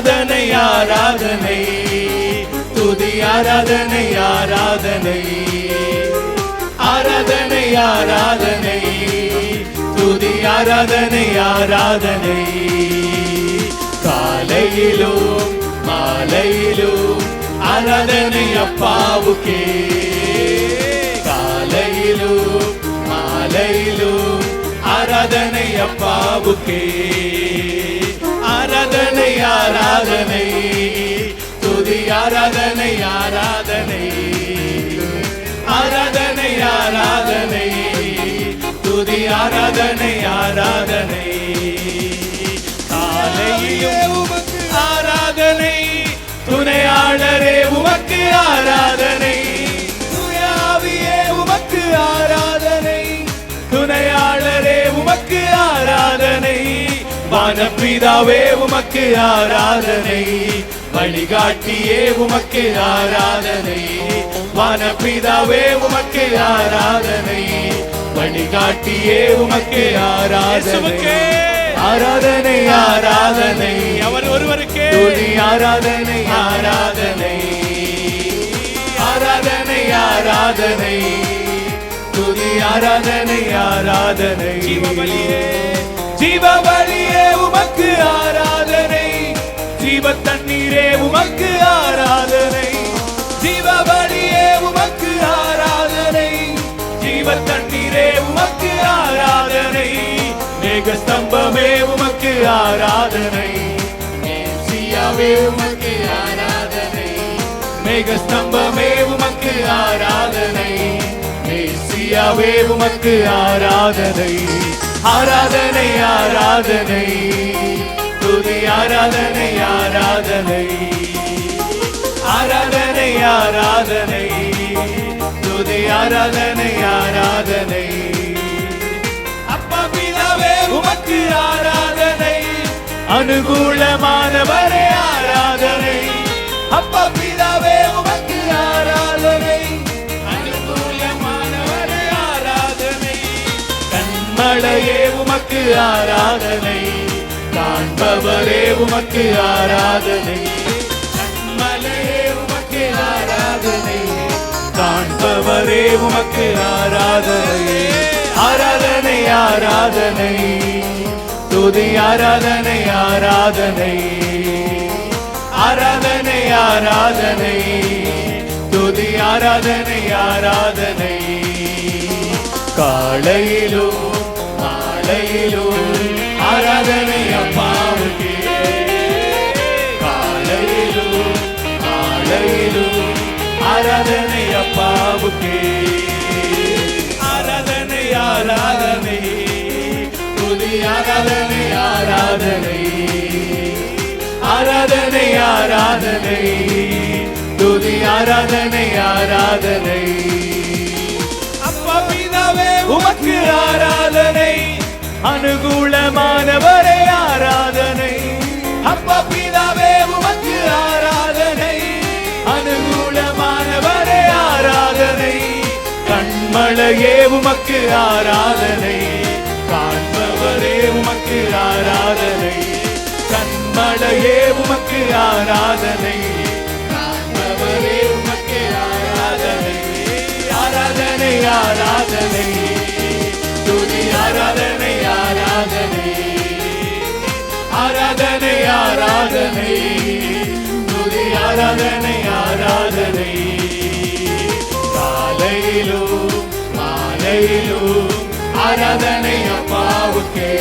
ஆராதனை ஆராதனை துதி ஆராதனை ஆராதனை ஆராதனை ஆராதனை துதி ஆராதனை ஆராதனை காலையிலும் மாலையிலும் ஆராதனை அப்பாவுக்கே காலையிலும் மாலையிலும் ஆராதனை அப்பாவுக்கே ஆராதனை ஆராதனை துதி ஆராதனை ஆராதனை ஆராதனை ஆராதனை துதி ஆராதனை ஆராதனை காலையிலே உமக்கு ஆராதனை துணையாளரே உமக்கு ஆராதனை துயாவியே உமக்கு ஆராதனை துணையாளரே உமக்கு ஆராதனை வானபிதாவே உமக்கு ஆராதனை வழிகாட்டியே உமக்கு ஆராதனை வானபிதாவே உமக்கு ஆராதனை வழிகாட்டியே உமக்கு ஆராதனை ஆராதனை ஆராதனை அவர் ஒருவருக்கே துதி ஆராதனை ஆராதனை ஆராதனை ஆராதனை துதி ஆராதனை ஆராதனை ஜீவபலியே ஜீவபலியே உமக்கு ஆராதனை ஜீவ தண்ணீரே உமக்கு ஆராதனை ஜீவபலியே உமக்கு ஆராதனை ஜீவ தண்ணீரே உமக்கு ஆராதனை மேகஸ்தம்பமே உமக்கு ஆராதனை மேசியாவே உமக்கு ஆராதனை மேகஸ்தம்பமே உமக்கு ஆராதனை மேசியாவே உமக்கு ஆராதனை ஆராதனை ஆராதனை துதி ஆராதனை ஆராதனை ஆராதனை ஆராதனை துதி ஆராதனை ஆராதனை அப்பா பிதாவே உமக்கு ஆராதனை அனுகூலமானவரே ஆராதனை அப்பா பிதாவே உமக்கு ஆராதனை அனுகூலமானவரே ஆராதனை கண்மலையே உமக்கு ஆராதனை காண்பவரே உமக்கு ஆராதனை கண்மலையே உமக்கு ஆராதனை காண்பவரே உமக்கு ஆராதனை ஆராதனை ஆராதனை துதி ஆராதனை ஆராதனை ஆராதனை ஆராதனை துதி ஆராதனை ஆராதனை காலையிலும் மாலையிலும் ஆராதனை அப்பாவுக்கே காலையிலும் மாலையிலும் ஆராதனை அப்பாவுக்கே ஆராதனை ஆராதனை துதி ஆராதனை ஆராதனை ஆராதனை ஆராதனை துதி ஆராதனை ஆராதனை அப்பா பிதாவே உமக்கு ஆராதனை அனுகூலமானவரே ஆராதனை அப்பா பிதாவே உமக்கு ஆராதனை அனுகூலமானவரே ஆராதனை கண்மலையே உமக்கு ஆராதனை காண்பவரே உமக்கு ஆராதனை கண்மலையே உமக்கு ஆராதனை காண்பவரே உமக்கு ஆராதனை ஆராதனை ஆராதனை துதி ஆராதனை ஆராதனை ஆராதனை ஆராதனை துதி ஆராதனை ஆராதனை காலையிலும் மாலையிலும் ஆராதனை அப்பாவுக்கே